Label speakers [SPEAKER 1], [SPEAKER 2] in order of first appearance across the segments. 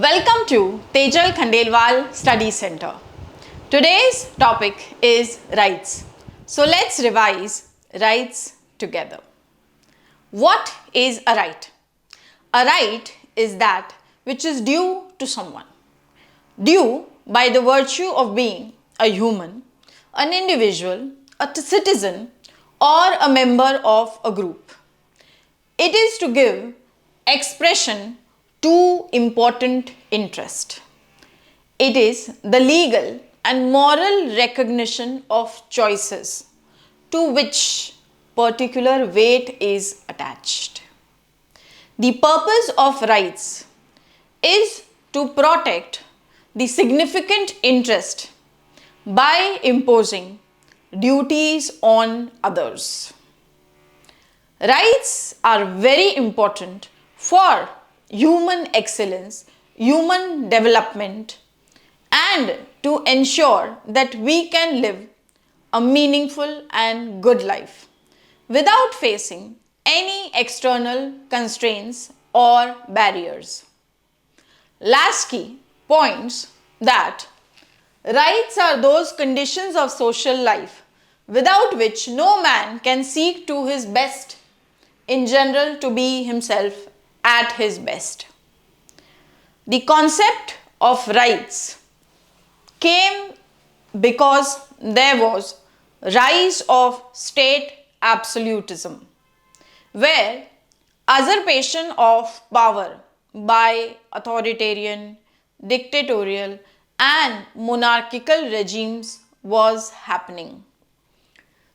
[SPEAKER 1] Welcome to Tejal KHANDELWAL Study Center. Today's topic is rights. So let's revise rights together. What is a right? A right is that which is due to someone. Due by the virtue of being a human, an individual, a citizen, or a member of a group. It is to give expression to important interest. It is the legal and moral recognition of choices to which particular weight is attached. The purpose of rights is to protect the significant interest by imposing duties on others. Rights are very important for human excellence, human development, and to ensure that we can live a meaningful and good life without facing any external constraints or barriers. Lasky points that rights are those conditions of social life without which no man can seek to his best in general to be himself at his best. The concept of rights came because there was rise of state absolutism, where usurpation of power by authoritarian, dictatorial and monarchical regimes was happening.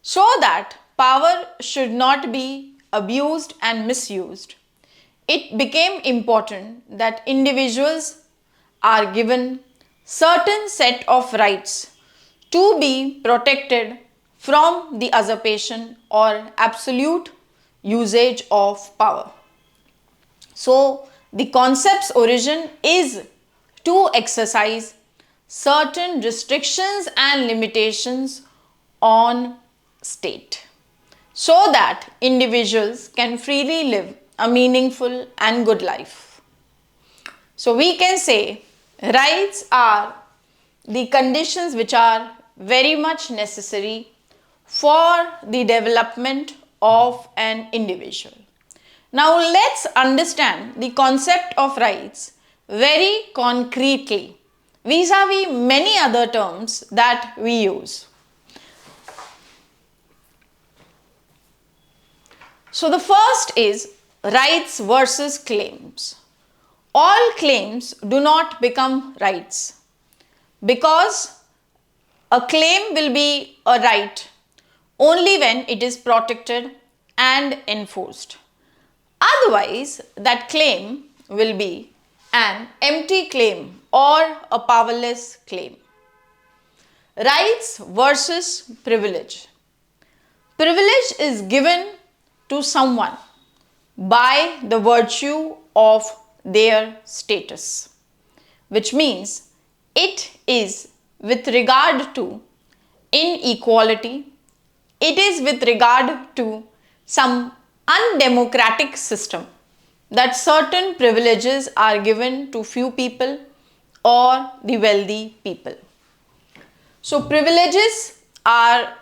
[SPEAKER 1] So that power should not be abused and misused, it became important that individuals are given certain set of rights to be protected from the usurpation or absolute usage of power. So, the concept's origin is to exercise certain restrictions and limitations on state so that individuals can freely live a meaningful and good life. So we can say rights are the conditions which are very much necessary for the development of an individual. Now let's understand the concept of rights very concretely vis-a-vis many other terms that we use. So the first is rights versus claims. All claims do not become rights because a claim will be a right only when it is protected and enforced. Otherwise, that claim will be an empty claim or a powerless claim. Rights versus privilege. Privilege is given to someone by the virtue of their status, which means it is with regard to inequality, it is with regard to some undemocratic system that certain privileges are given to few people or the wealthy people. So privileges are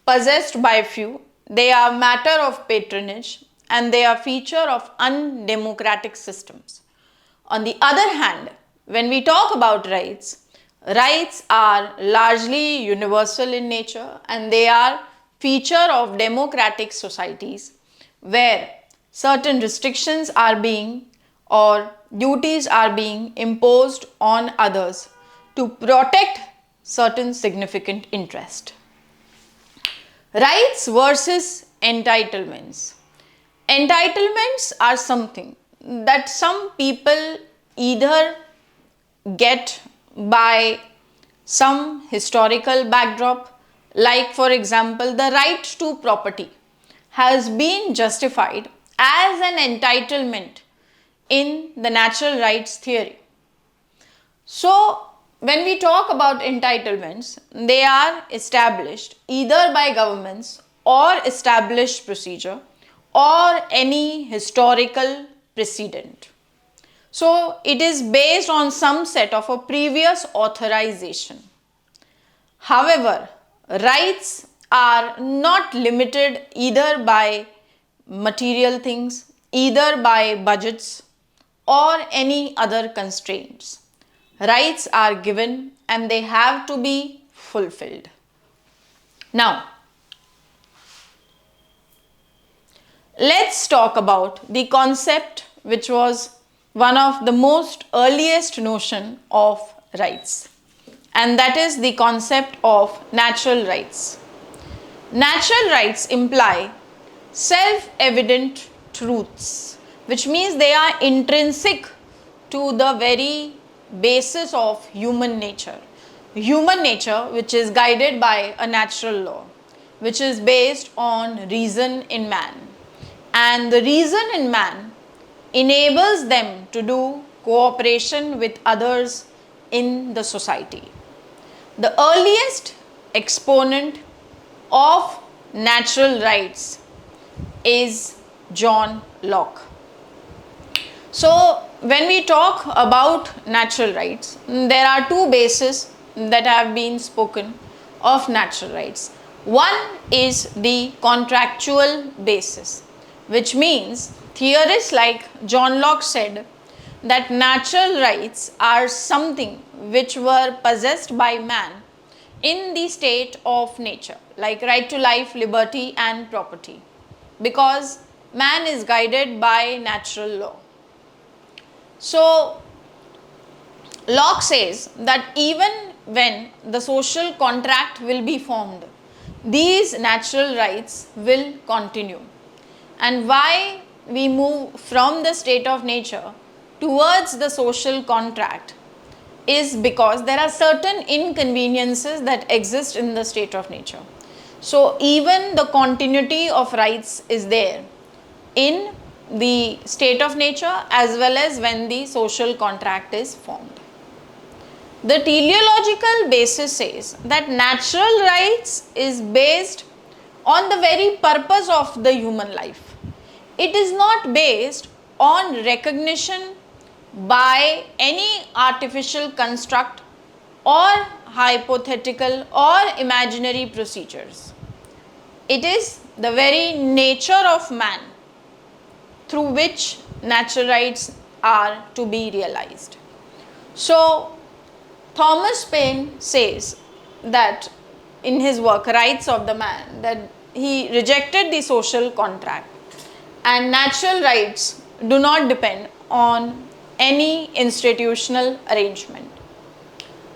[SPEAKER 1] possessed by few, they are matter of patronage, and they are feature of undemocratic systems. On the other hand, when we talk about rights, rights are largely universal in nature and they are feature of democratic societies where certain restrictions are being or duties are being imposed on others to protect certain significant interest. Rights versus entitlements. Entitlements are something that some people either get by some historical backdrop, like for example the right to property has been justified as an entitlement in the natural rights theory. So when we talk about entitlements, they are established either by governments or established procedure or any historical precedent. So it is based on some set of a previous authorization. However, rights are not limited either by material things, either by budgets or any other constraints. Rights are given and they have to be fulfilled. Now, let's talk about the concept which was one of the most earliest notion of rights, and that is the concept of natural rights. Natural rights imply self-evident truths, which means they are intrinsic to the very basis of human nature. Human nature which is guided by a natural law, which is based on reason in man. And the reason in man enables them to do cooperation with others in the society. The earliest exponent of natural rights is John Locke. So, when we talk about natural rights, there are two bases that have been spoken of natural rights. One is the contractual basis, which means theorists like John Locke said that natural rights are something which were possessed by man in the state of nature, like right to life, liberty and property, because man is guided by natural law. So, Locke says that even when the social contract will be formed, these natural rights will continue. And why we move from the state of nature towards the social contract is because there are certain inconveniences that exist in the state of nature. So, even the continuity of rights is there in the state of nature as well as when the social contract is formed. The teleological basis says that natural rights is based on the very purpose of the human life. It is not based on recognition by any artificial construct or hypothetical or imaginary procedures. It is the very nature of man through which natural rights are to be realized. So, Thomas Paine says that in his work Rights of the Man, that he rejected the social contract and natural rights do not depend on any institutional arrangement.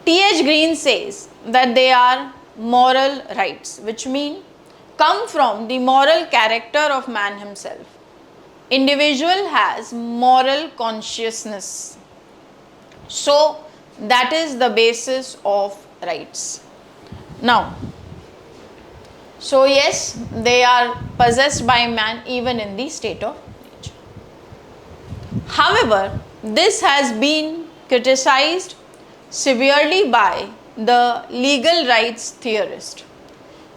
[SPEAKER 1] T.H. Green says that they are moral rights, which mean come from the moral character of man himself. Individual has moral consciousness. So, that is the basis of rights. Now, so yes, they are possessed by man even in the state of nature. However, this has been criticized severely by the legal rights theorist.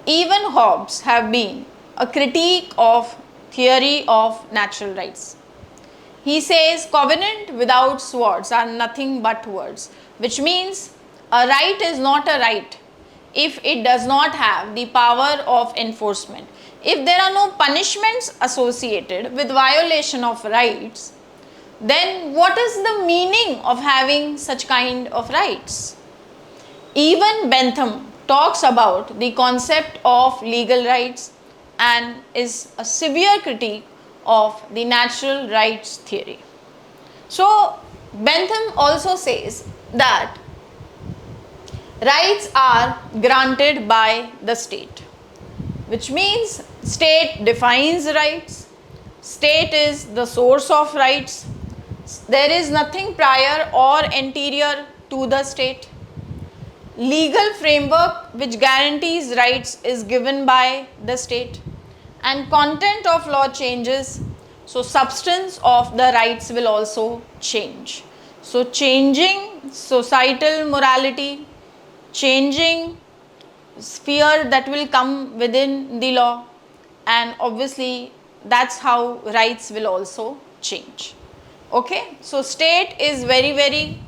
[SPEAKER 1] Even Hobbes have been a critique of theory of natural rights. He says covenant without swords are nothing but words, which means a right is not a right if it does not have the power of enforcement. If there are no punishments associated with violation of rights, then what is the meaning of having such kind of rights? Even Bentham talks about the concept of legal rights and is a severe critique of the natural rights theory. So, Bentham also says that rights are granted by the state, which means state defines rights, state is the source of rights, there is nothing prior or anterior to the state. Legal framework which guarantees rights is given by the state, and content of law changes, so substance of the rights will also change. So, changing societal morality, changing sphere that will come within the law, and obviously that's how rights will also change. Okay, so state is very, very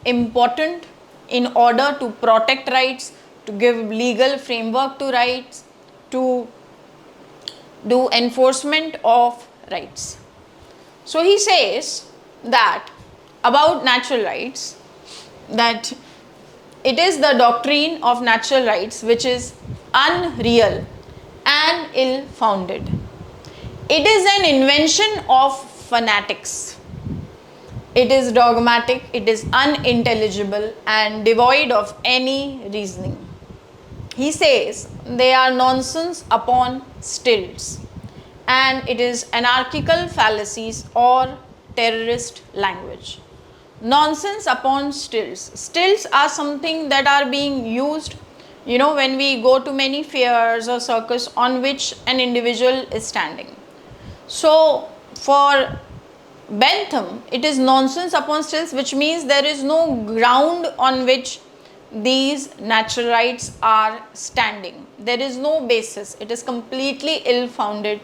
[SPEAKER 1] important in order to protect rights, to give legal framework to rights, to do enforcement of rights. So he says that about natural rights, that it is the doctrine of natural rights which is unreal and ill-founded. It is an invention of fanatics. It is dogmatic, it is unintelligible and devoid of any reasoning. He says they are nonsense upon stilts, and it is anarchical fallacies or terrorist language. Nonsense upon stilts. Stilts are something that are being used, when we go to many fairs or circus on which an individual is standing. So for Bentham, it is nonsense upon stilts, which means there is no ground on which these natural rights are standing. There is no basis. It is completely ill-founded,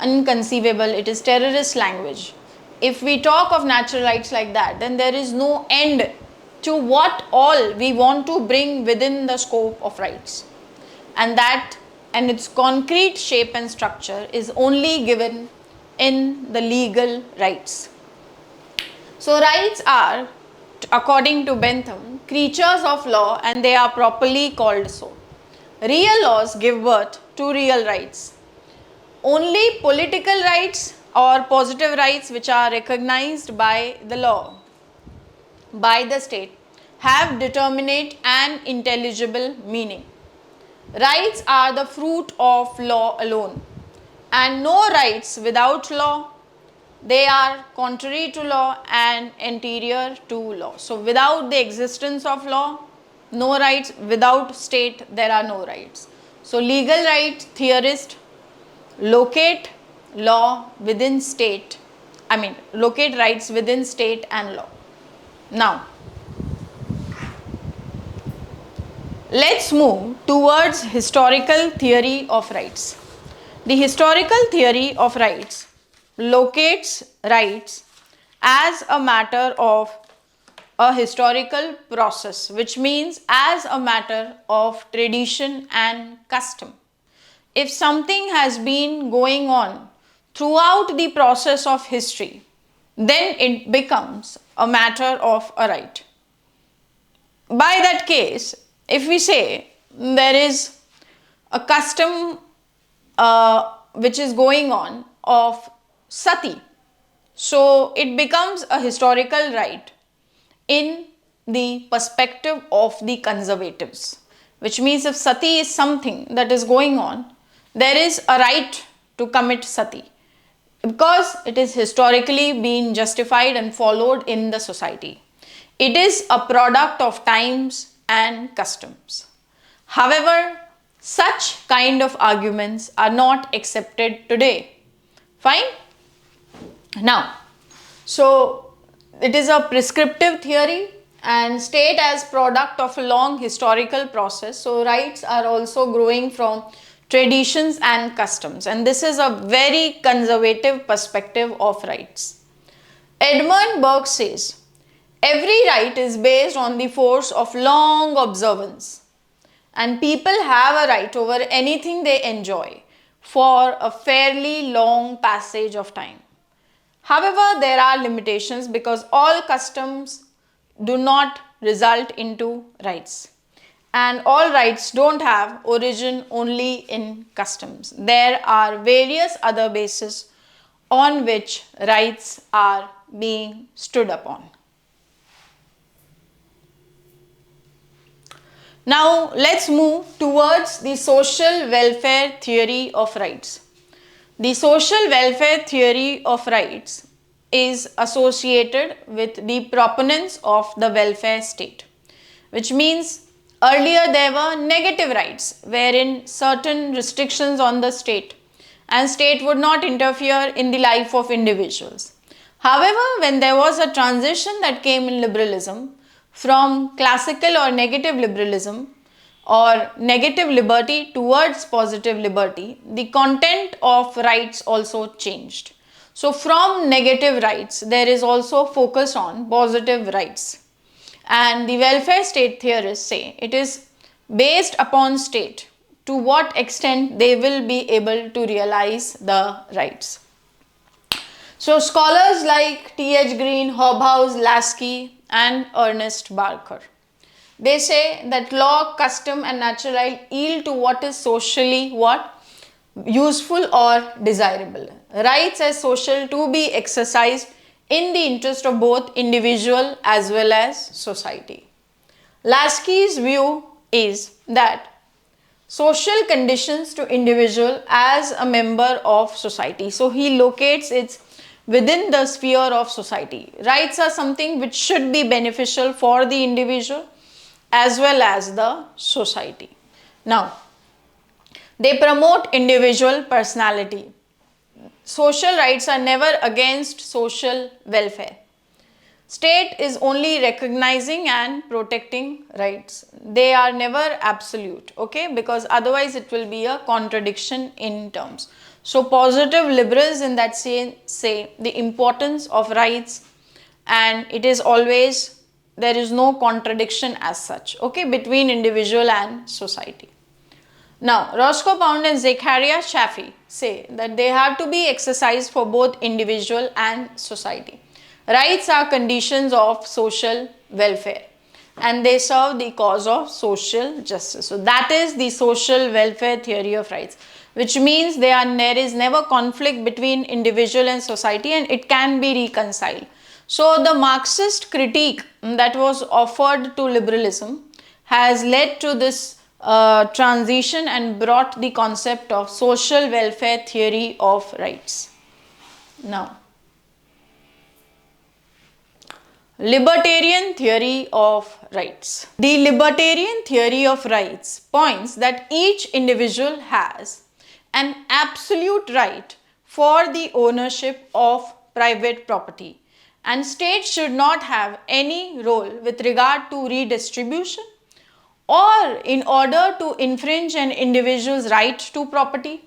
[SPEAKER 1] inconceivable. It is terrorist language. If we talk of natural rights like that, then there is no end to what all we want to bring within the scope of rights. And its concrete shape and structure is only given in the legal rights. So rights are, according to Bentham, creatures of law, and they are properly called so. Real laws give birth to real rights. Only political rights or positive rights which are recognized by the law, by the state, have determinate and intelligible meaning. Rights are the fruit of law alone, and no rights without law. They are contrary to law and anterior to law. So without the existence of law, no rights. Without state, there are no rights. So legal rights theorists locate law within state, locate rights within state and law. Now, let's move towards historical theory of rights. The historical theory of rights locates rights as a matter of a historical process, which means as a matter of tradition and custom. If something has been going on throughout the process of history, then it becomes a matter of a right. By that case, if we say there is a custom which is going on of sati, so it becomes a historical right in the perspective of the conservatives, which means if sati is something that is going on, there is a right to commit sati because it is historically been justified and followed in the society. It is a product of times and customs. However, such kind of arguments are not accepted today. Fine? Now, so it is a prescriptive theory and state as product of a long historical process. So rights are also growing from traditions and customs, and this is a very conservative perspective of rights. Edmund Burke says, every right is based on the force of long observance, and people have a right over anything they enjoy for a fairly long passage of time. However, there are limitations because all customs do not result into rights, and all rights don't have origin only in customs. There are various other bases on which rights are being stood upon. Now let's move towards the social welfare theory of rights. The social welfare theory of rights is associated with the proponents of the welfare state, which means earlier there were negative rights wherein certain restrictions on the state and state would not interfere in the life of individuals. However, when there was a transition that came in liberalism from classical or negative liberalism or negative liberty towards positive liberty, the content of rights also changed. So from negative rights, there is also focus on positive rights. And the welfare state theorists say it is based upon state to what extent they will be able to realize the rights. So scholars like T.H. Green, Hobhouse, Lasky and Ernest Barker, they say that law, custom and natural right yield to what is socially what? Useful or desirable. Rights as social to be exercised in the interest of both individual as well as society. Lasky's view is that social conditions to individual as a member of society. So he locates it within the sphere of society. Rights are something which should be beneficial for the individual as well as the society. Now, they promote individual personality. Social rights are never against social welfare. State is only recognizing and protecting rights. They are never absolute, okay? Because otherwise it will be a contradiction in terms. So positive liberals in that say the importance of rights, and it is always, there is no contradiction as such, okay, between individual and society. Now, Roscoe Pound and Zechariah Shafi say that they have to be exercised for both individual and society. Rights are conditions of social welfare and they serve the cause of social justice. So, that is the social welfare theory of rights, which means there is never conflict between individual and society and it can be reconciled. So, the Marxist critique that was offered to liberalism has led to this transition and brought the concept of social welfare theory of rights. Now, libertarian theory of rights. The libertarian theory of rights points that each individual has an absolute right for the ownership of private property and state should not have any role with regard to redistribution or in order to infringe an individual's right to property,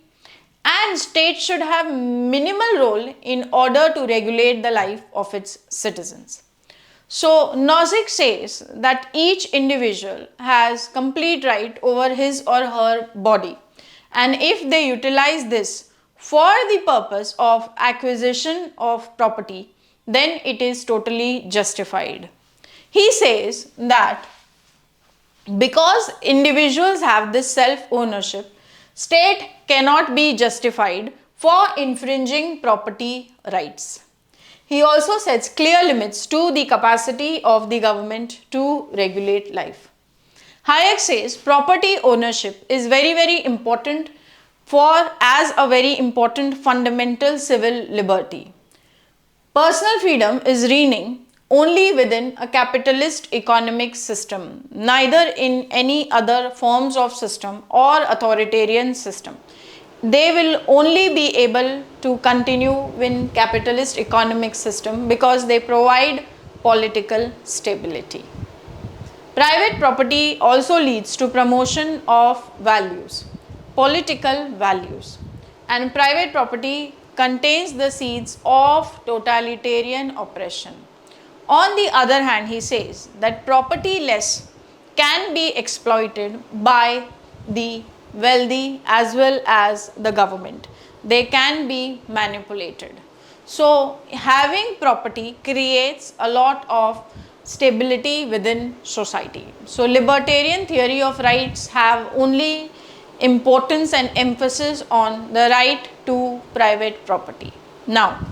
[SPEAKER 1] and state should have minimal role in order to regulate the life of its citizens. So Nozick says that each individual has complete right over his or her body, and if they utilize this for the purpose of acquisition of property, then it is totally justified. He says that because individuals have this self-ownership, state cannot be justified for infringing property rights. He also sets clear limits to the capacity of the government to regulate life. Hayek says property ownership is very important as a very important fundamental civil liberty. Personal freedom is reigning only within a capitalist economic system, neither in any other forms of system or authoritarian system. They will only be able to continue in capitalist economic system because they provide political stability. Private property also leads to promotion of values, political values, and private property contains the seeds of totalitarian oppression. On the other hand, he says that property-less can be exploited by the wealthy as well as the government. They can be manipulated. So, having property creates a lot of stability within society. So, libertarian theory of rights have only importance and emphasis on the right to private property. Now,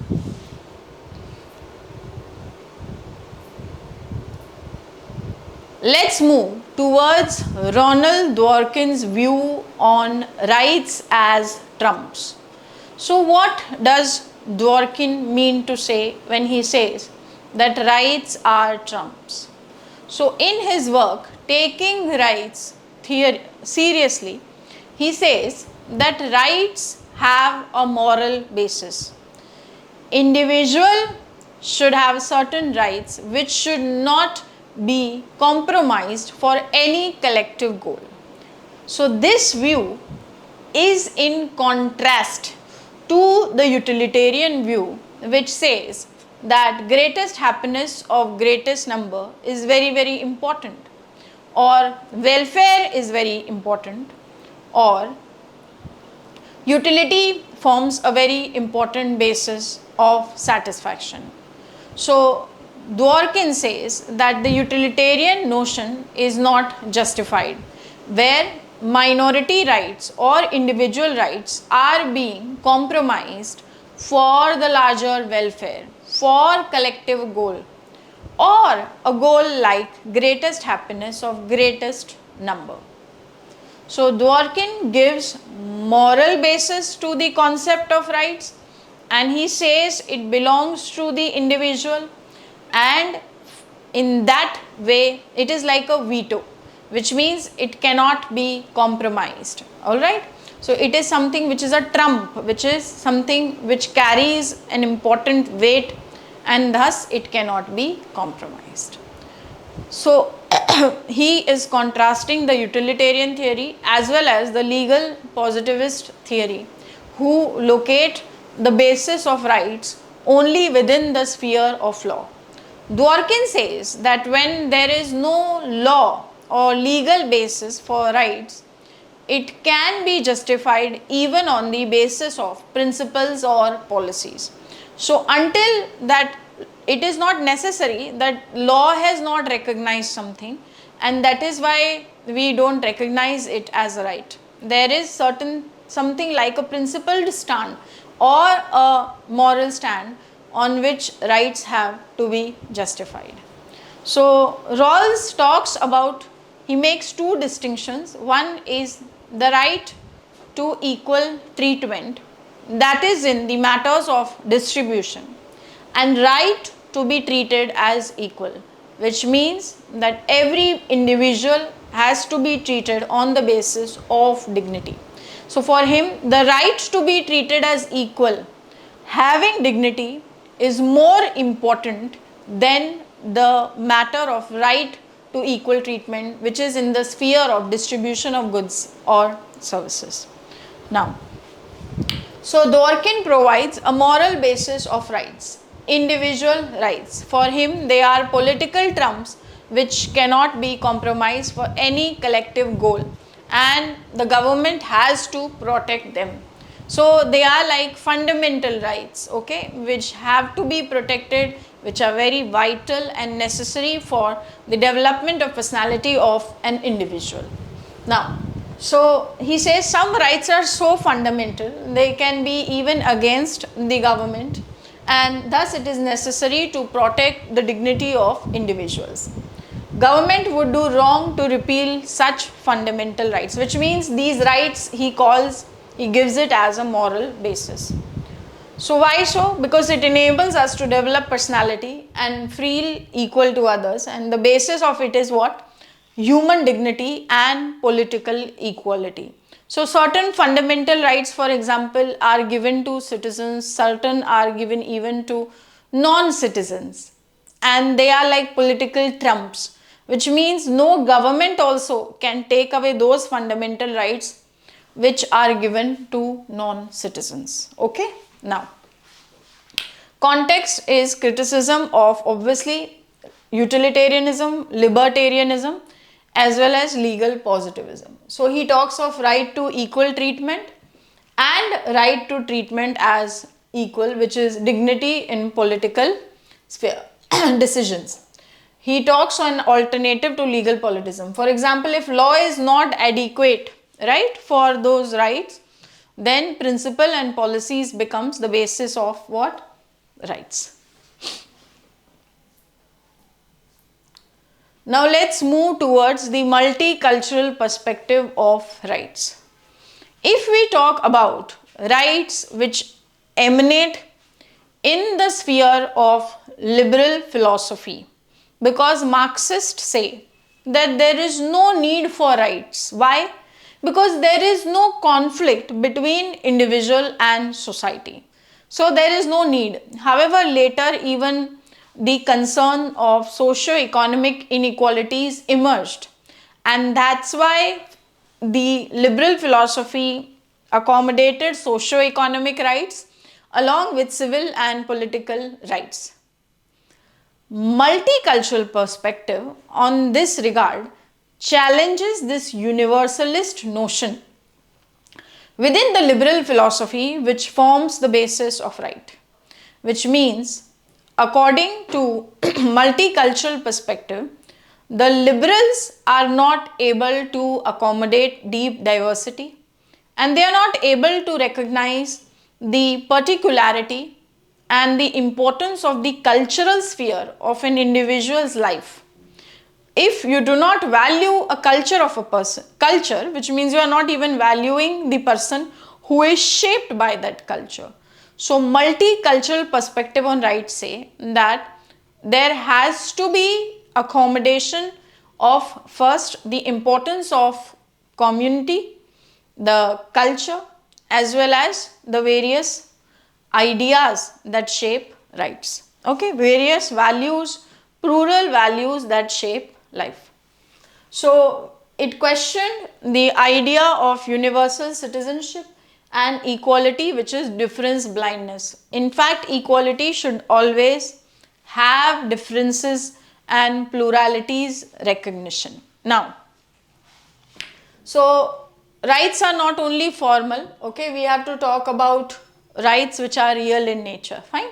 [SPEAKER 1] let's move towards Ronald Dworkin's view on rights as trumps. So what does Dworkin mean to say when he says that rights are trumps? So in his work, Taking Rights Theory Seriously, he says that rights have a moral basis. Individual should have certain rights which should not be compromised for any collective goal. So this view is in contrast to the utilitarian view which says that greatest happiness of greatest number is very, very important, or welfare is very important, or utility forms a very important basis of satisfaction. So Dworkin says that the utilitarian notion is not justified, where minority rights or individual rights are being compromised for the larger welfare, for collective goal, or a goal like greatest happiness of greatest number. So Dworkin gives moral basis to the concept of rights, and he says it belongs to the individual, and in that way it is like a veto, which means it cannot be compromised. Alright. So it is something which is a trump, which is something which carries an important weight, and thus it cannot be compromised. So he is contrasting the utilitarian theory as well as the legal positivist theory, who locate the basis of rights only within the sphere of law. Dworkin says that when there is no law or legal basis for rights, it can be justified even on the basis of principles or policies. So until that, it is not necessary that law has not recognized something, and that is why we don't recognize it as a right. There is something like a principled stand or a moral stand on which rights have to be justified. So Rawls talks about, he makes two distinctions. One is the right to equal treatment, that is in the matters of distribution, and right to be treated as equal, which means that every individual has to be treated on the basis of dignity. So for him, the right to be treated as equal, having dignity, is more important than the matter of right to equal treatment, which is in the sphere of distribution of goods or services. Now, so Dworkin provides a moral basis of rights, individual rights. For him, they are political trumps which cannot be compromised for any collective goal, and the government has to protect them. So they are like fundamental rights, okay, which have to be protected, which are very vital and necessary for the development of personality of an individual. Now, so he says some rights are so fundamental, they can be even against the government, and thus it is necessary to protect the dignity of individuals. Government would do wrong to repeal such fundamental rights, which means these rights he gives it as a moral basis. So why so? Because it enables us to develop personality and feel equal to others, and the basis of it is what? Human dignity and political equality. So certain fundamental rights, for example, are given to citizens, certain are given even to non-citizens, and they are like political trumps, which means no government also can take away those fundamental rights which are given to non-citizens. Okay. Now, context is criticism of obviously utilitarianism, libertarianism, as well as legal positivism. So he talks of right to equal treatment and right to treatment as equal, which is dignity in political sphere decisions. He talks on alternative to legal politism. For example, if law is not adequate, right, for those rights, then principle and policies becomes the basis of what? Rights. Now let's move towards the multicultural perspective of rights. If we talk about rights which emanate in the sphere of liberal philosophy, because Marxists say that there is no need for rights. Why? Because there is no conflict between individual and society. So there is no need. However, later even the concern of socio-economic inequalities emerged, and that's why the liberal philosophy accommodated socio-economic rights along with civil and political rights. Multicultural perspective on this regard challenges this universalist notion within the liberal philosophy which forms the basis of right, which means according to multicultural perspective, the liberals are not able to accommodate deep diversity and they are not able to recognize the particularity and the importance of the cultural sphere of an individual's life. If you do not value a culture of a person, culture, which means you are not even valuing the person who is shaped by that culture. So multicultural perspective on rights say that there has to be accommodation of first the importance of community, the culture, as well as the various ideas that shape rights. Okay, various values, plural values that shape life. So it questioned the idea of universal citizenship and equality, which is difference blindness. In fact, equality should always have differences and pluralities recognition. Now, so rights are not only formal, okay, we have to talk about rights which are real in nature, fine.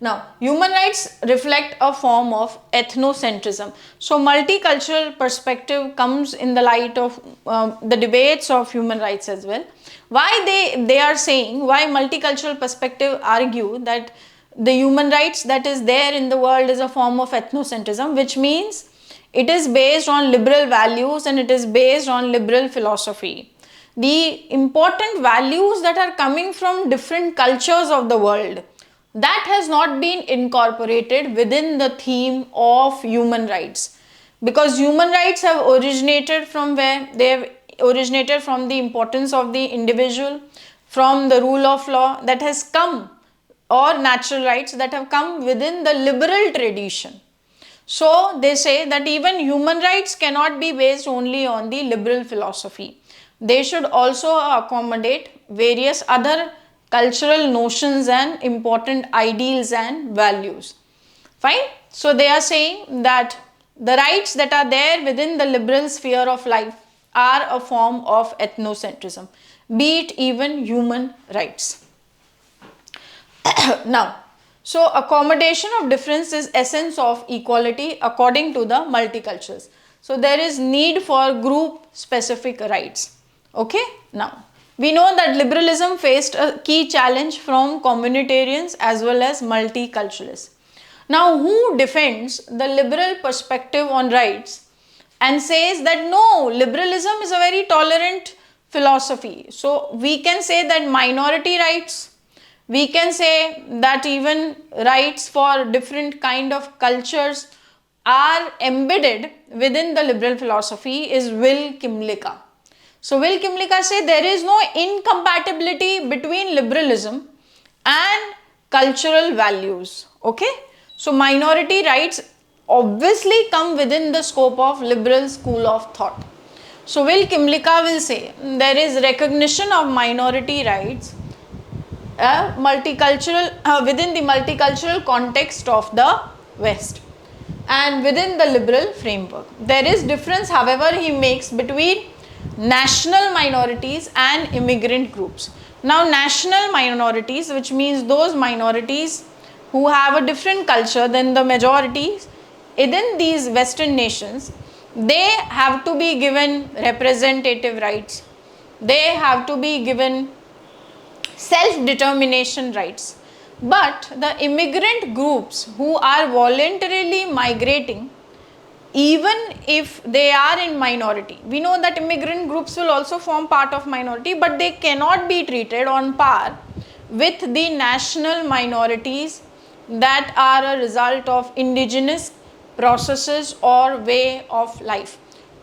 [SPEAKER 1] Now, human rights reflect a form of ethnocentrism. So, multicultural perspective comes in the light of the debates of human rights as well. Why they are saying, why multicultural perspective argue that the human rights that is there in the world is a form of ethnocentrism, which means it is based on liberal values and it is based on liberal philosophy. The important values that are coming from different cultures of the world, that has not been incorporated within the theme of human rights, because human rights have originated from where? They have originated from the importance of the individual, from the rule of law that has come, or natural rights that have come within the liberal tradition. So they say that even human rights cannot be based only on the liberal philosophy. They should also accommodate various other cultural notions and important ideals and values. Fine. So they are saying that the rights that are there within the liberal sphere of life are a form of ethnocentrism, be it even human rights. Now, so accommodation of difference is essence of equality according to the multiculturals. So there is need for group specific rights. Okay. Now, we know that liberalism faced a key challenge from communitarians as well as multiculturalists. Now, who defends the liberal perspective on rights and says that no, liberalism is a very tolerant philosophy. So we can say that minority rights, we can say that even rights for different kind of cultures are embedded within the liberal philosophy is Will Kimlicka. So Will Kimlicka say there is no incompatibility between liberalism and cultural values. Okay. So minority rights obviously come within the scope of liberal school of thought. So Will Kimlicka will say there is recognition of minority rights multicultural within the multicultural context of the West and within the liberal framework. There is difference, however, he makes between national minorities and immigrant groups. Now, national minorities, which means those minorities who have a different culture than the majorities within these Western nations, they have to be given representative rights. They have to be given self-determination rights. But the immigrant groups who are voluntarily migrating, even if they are in minority, we know that immigrant groups will also form part of minority, but they cannot be treated on par with the national minorities that are a result of indigenous processes or way of life,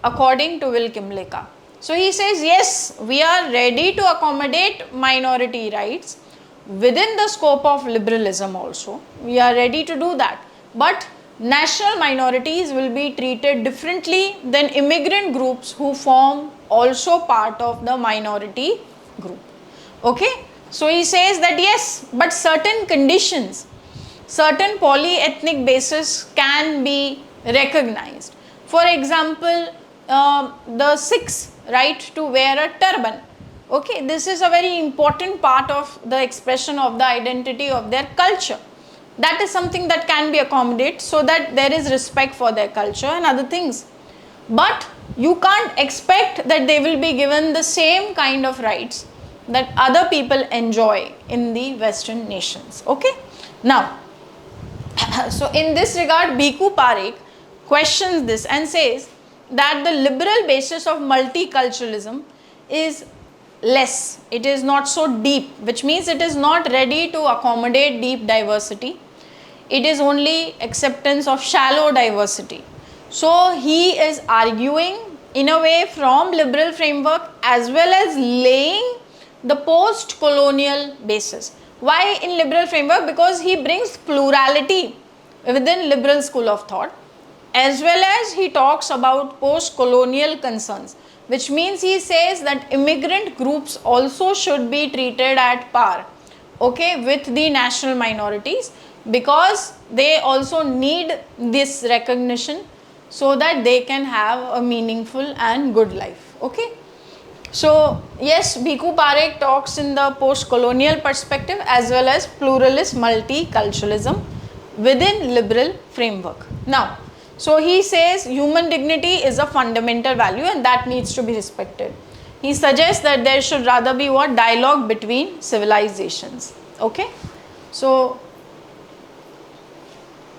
[SPEAKER 1] according to Will Kimlicka. So he says, yes, we are ready to accommodate minority rights within the scope of liberalism also. We are ready to do that. But national minorities will be treated differently than immigrant groups who form also part of the minority group. Okay. So he says that yes, but certain conditions, certain polyethnic bases can be recognized. For example, the Sikhs' right to wear a turban. Okay, this is a very important part of the expression of the identity of their culture. That is something that can be accommodated so that there is respect for their culture and other things. But you can't expect that they will be given the same kind of rights that other people enjoy in the Western nations. Okay. Now, so in this regard, Bhikkhu Parekh questions this and says that the liberal basis of multiculturalism is less. It is not so deep, which means it is not ready to accommodate deep diversity. It is only acceptance of shallow diversity. So he is arguing in a way from liberal framework as well as laying the post-colonial basis. Why in liberal framework? Because he brings plurality within liberal school of thought, as well as he talks about post-colonial concerns, which means he says that immigrant groups also should be treated at par, okay, with the national minorities, because they also need this recognition so that they can have a meaningful and good life. Okay. So yes, Bhikkhu Parekh talks in the post-colonial perspective as well as pluralist multiculturalism within liberal framework. Now, so he says human dignity is a fundamental value and that needs to be respected. He suggests that there should rather be what? Dialogue between civilizations. Okay. So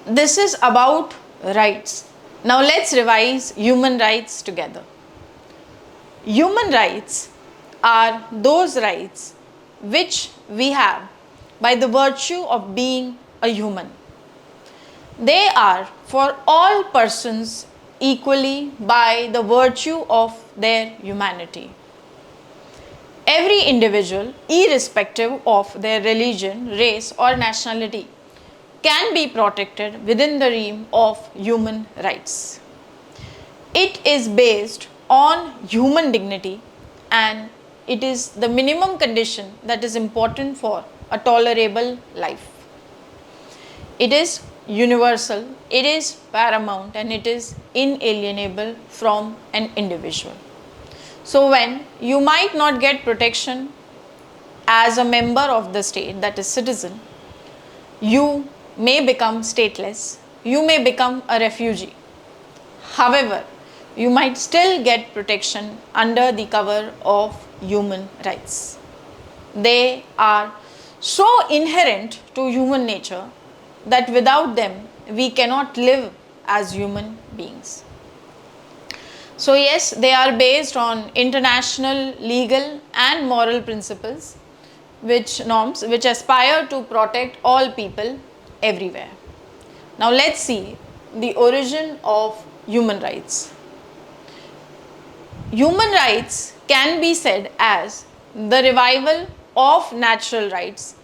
[SPEAKER 1] this is about rights. Now let's revise human rights together. Human rights are those rights which we have by the virtue of being a human. They are for all persons equally by the virtue of their humanity. Every individual, irrespective of their religion, race or nationality, can be protected within the realm of human rights. It is based on human dignity and it is the minimum condition that is important for a tolerable life. It is universal, it is paramount and it is inalienable from an individual. So when you might not get protection as a member of the state, that is citizen, you may become stateless, you may become a refugee. However, you might still get protection under the cover of human rights. They are so inherent to human nature that without them we cannot live as human beings. So yes, they are based on international legal and moral principles, norms which aspire to protect all people everywhere. Now let's see the origin of human rights. Human rights can be said as the revival of natural rights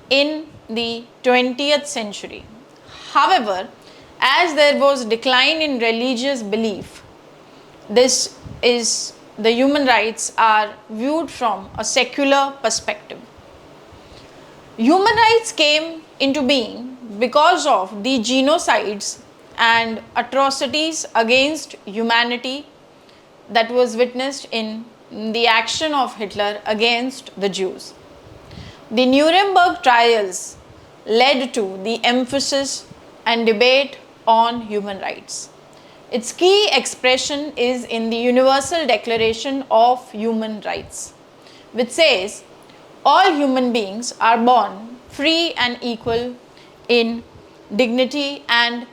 [SPEAKER 1] in the 20th century. However, as there was decline in religious belief, the human rights are viewed from a secular perspective. Human rights came into being because of the genocides and atrocities against humanity that was witnessed in the action of Hitler against the Jews. The Nuremberg trials led to the emphasis and debate on human rights. Its key expression is in the Universal Declaration of Human Rights, which says all human beings are born free and equal in dignity and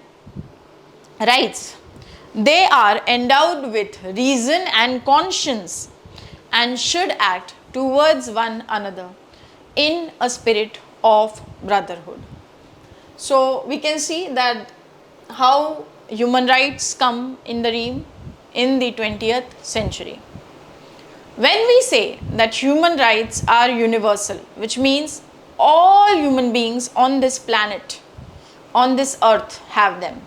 [SPEAKER 1] rights. They are endowed with reason and conscience and should act towards one another in a spirit of brotherhood. So we can see that how human rights come in the realm in the 20th century. When we say that human rights are universal, which means all human beings on this planet, on this earth have them,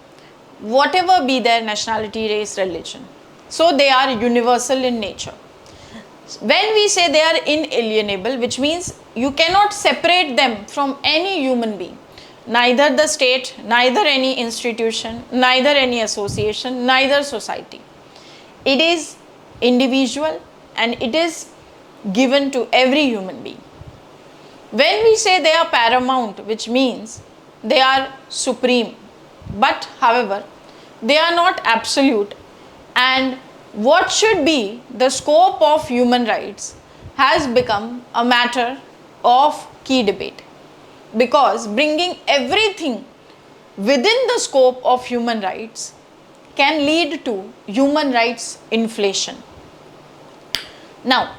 [SPEAKER 1] whatever be their nationality, race, religion. So they are universal in nature. When we say they are inalienable, which means you cannot separate them from any human being, neither the state, neither any institution, neither any association, neither society. It is individual and it is given to every human being. When we say they are paramount, which means they are supreme, but however, they are not absolute, and what should be the scope of human rights has become a matter of key debate, because bringing everything within the scope of human rights can lead to human rights inflation. Now,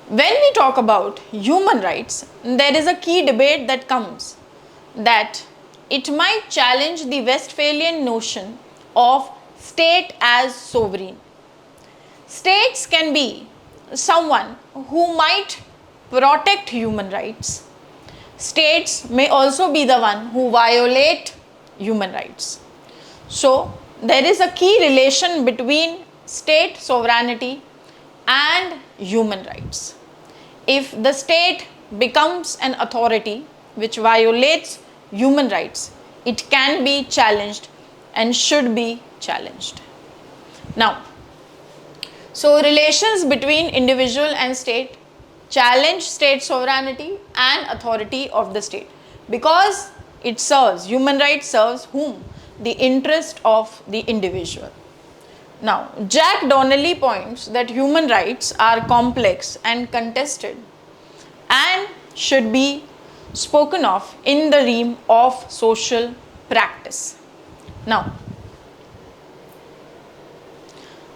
[SPEAKER 1] when we talk about human rights, there is a key debate that comes that it might challenge the Westphalian notion of state as sovereign. States can be someone who might protect human rights. States may also be the one who violate human rights. So, there is a key relation between state sovereignty and human rights. If the state becomes an authority which violates human rights, it can be challenged and should be challenged. Now, so relations between individual and state challenge state sovereignty and authority of the state, because it serves, human rights serves whom? The interest of the individual. Now, Jack Donnelly points that human rights are complex and contested and should be spoken of in the realm of social practice. Now,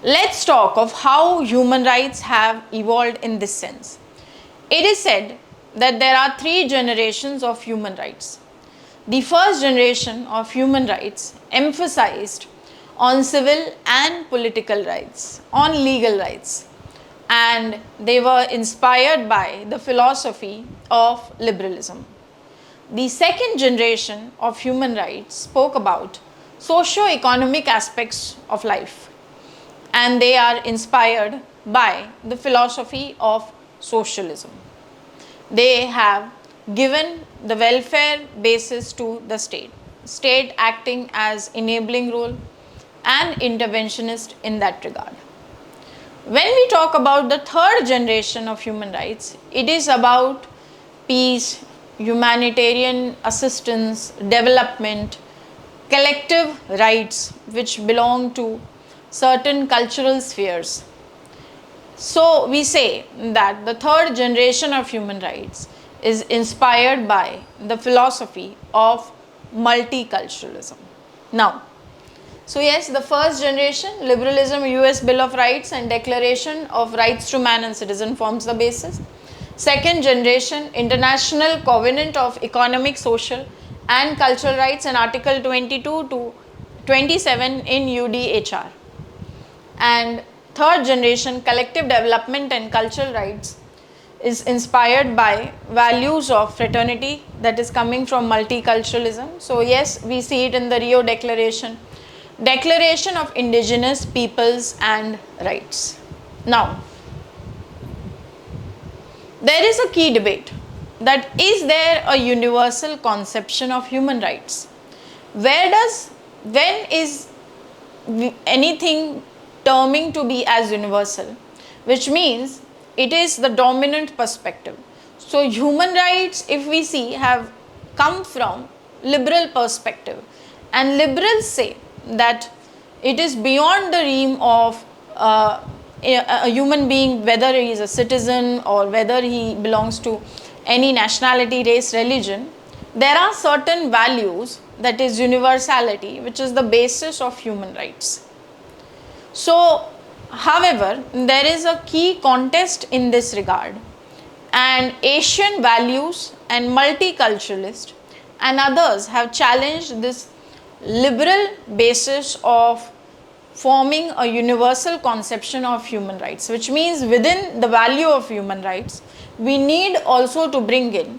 [SPEAKER 1] let's talk of how human rights have evolved in this sense. It is said that there are 3 generations of human rights. The first generation of human rights emphasized on civil and political rights, on legal rights, and they were inspired by the philosophy of liberalism. The second generation of human rights spoke about socio-economic aspects of life, and they are inspired by the philosophy of socialism. They have given the welfare basis to the state acting as enabling role and interventionist in that regard. When we talk about the third generation of human rights, it is about peace, humanitarian assistance, development, collective rights which belong to certain cultural spheres. So we say that the third generation of human rights is inspired by the philosophy of multiculturalism. Now, so yes, the first generation, liberalism, US Bill of Rights and Declaration of Rights to Man and Citizen forms the basis. Second generation, International Covenant of Economic, Social and Cultural Rights and Article 22 to 27 in UDHR. And third generation, collective development and cultural rights is inspired by values of fraternity that is coming from multiculturalism. So yes, we see it in the Rio Declaration, Declaration of Indigenous Peoples and Rights. Now, there is a key debate that is there a universal conception of human rights? When is anything terming to be as universal, which means it is the dominant perspective. So human rights, if we see, have come from liberal perspective, and liberals say that it is beyond the realm of a human being, whether he is a citizen or whether he belongs to any nationality, race, religion. There are certain values, that is universality, which is the basis of human rights. So, however, there is a key contest in this regard, and Asian values and multiculturalists and others have challenged this liberal basis of forming a universal conception of human rights, which means within the value of human rights, we need also to bring in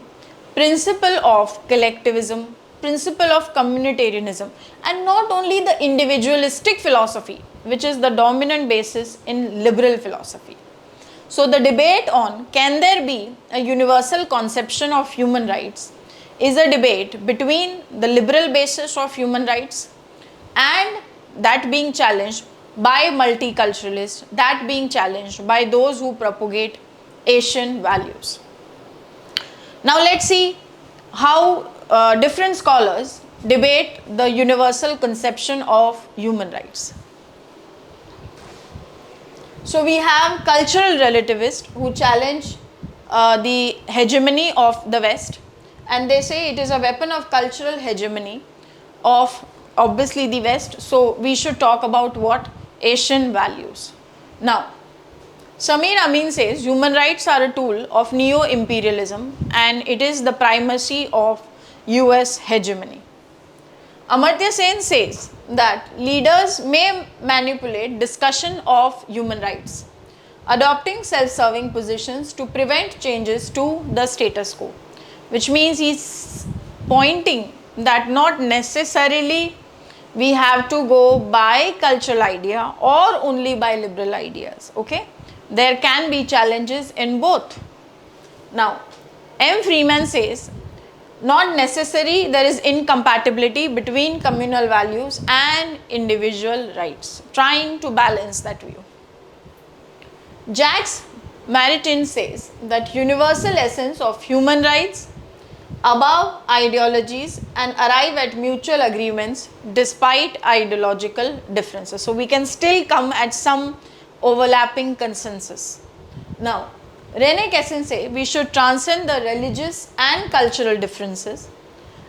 [SPEAKER 1] principle of collectivism, principle of communitarianism, and not only the individualistic philosophy, which is the dominant basis in liberal philosophy. So the debate on can there be a universal conception of human rights is a debate between the liberal basis of human rights and that being challenged by multiculturalists, that being challenged by those who propagate Asian values. Now let's see how different scholars debate the universal conception of human rights. So we have cultural relativists who challenge the hegemony of the West, and they say it is a weapon of cultural hegemony of obviously the West. So we should talk about what? Asian values. Now, Samir Amin says human rights are a tool of neo-imperialism and it is the primacy of US hegemony. Amartya Sen says that leaders may manipulate discussion of human rights, adopting self-serving positions to prevent changes to the status quo, which means he's pointing that not necessarily we have to go by cultural idea or only by liberal ideas, okay? There can be challenges in both. Now, M. Freeman says, not necessary there is incompatibility between communal values and individual rights, trying to balance that view. Jacques Maritain says that universal essence of human rights above ideologies and arrive at mutual agreements despite ideological differences. So we can still come at some overlapping consensus. Now, René Cassin says we should transcend the religious and cultural differences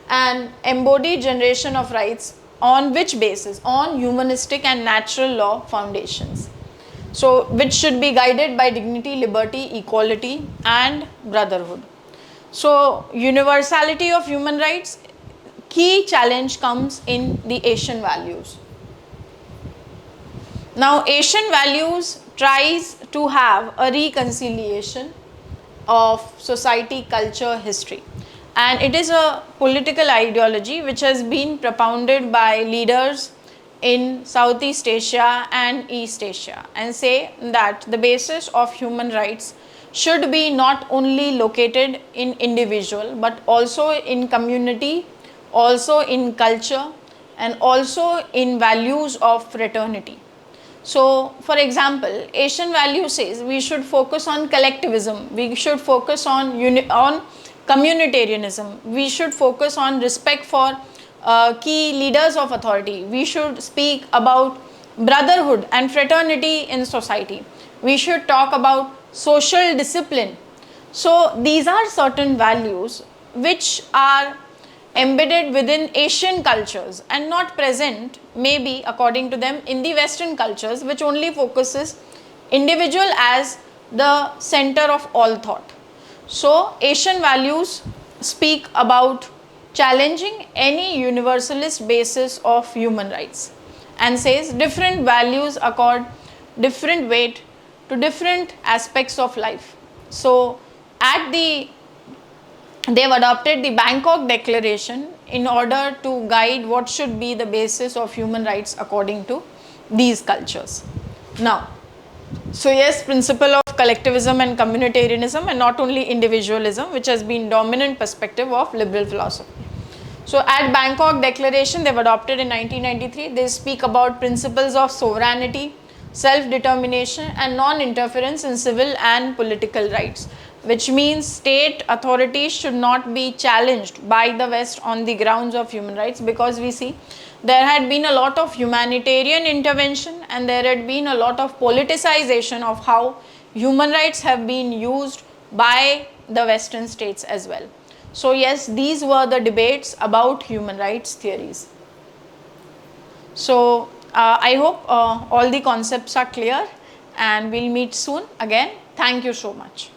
[SPEAKER 1] and embody generation of rights on which basis? On humanistic and natural law foundations. So, which should be guided by dignity, liberty, equality and brotherhood. So, universality of human rights, key challenge comes in the Asian values. Now, Asian values tries to have a reconciliation of society, culture, history, and it is a political ideology which has been propounded by leaders in Southeast Asia and East Asia, and say that the basis of human rights should be not only located in individual but also in community, also in culture and also in values of fraternity. So, for example, Asian value says we should focus on collectivism, we should focus on communitarianism, we should focus on respect for key leaders of authority, we should speak about brotherhood and fraternity in society, we should talk about social discipline. So, these are certain values which are embedded within Asian cultures and not present maybe according to them in the Western cultures, which only focuses individual as the center of all thought. So, Asian values speak about challenging any universalist basis of human rights and says different values accord different weight to different aspects of life. So, they've adopted the Bangkok Declaration in order to guide what should be the basis of human rights according to these cultures. Now, so yes, principle of collectivism and communitarianism and not only individualism, which has been dominant perspective of liberal philosophy. So at Bangkok Declaration, they've adopted in 1993, they speak about principles of sovereignty, self-determination and non-interference in civil and political rights, which means state authorities should not be challenged by the West on the grounds of human rights, because we see there had been a lot of humanitarian intervention and there had been a lot of politicization of how human rights have been used by the Western states as well. So yes, these were the debates about human rights theories. So I hope all the concepts are clear and we'll meet soon again. Thank you so much.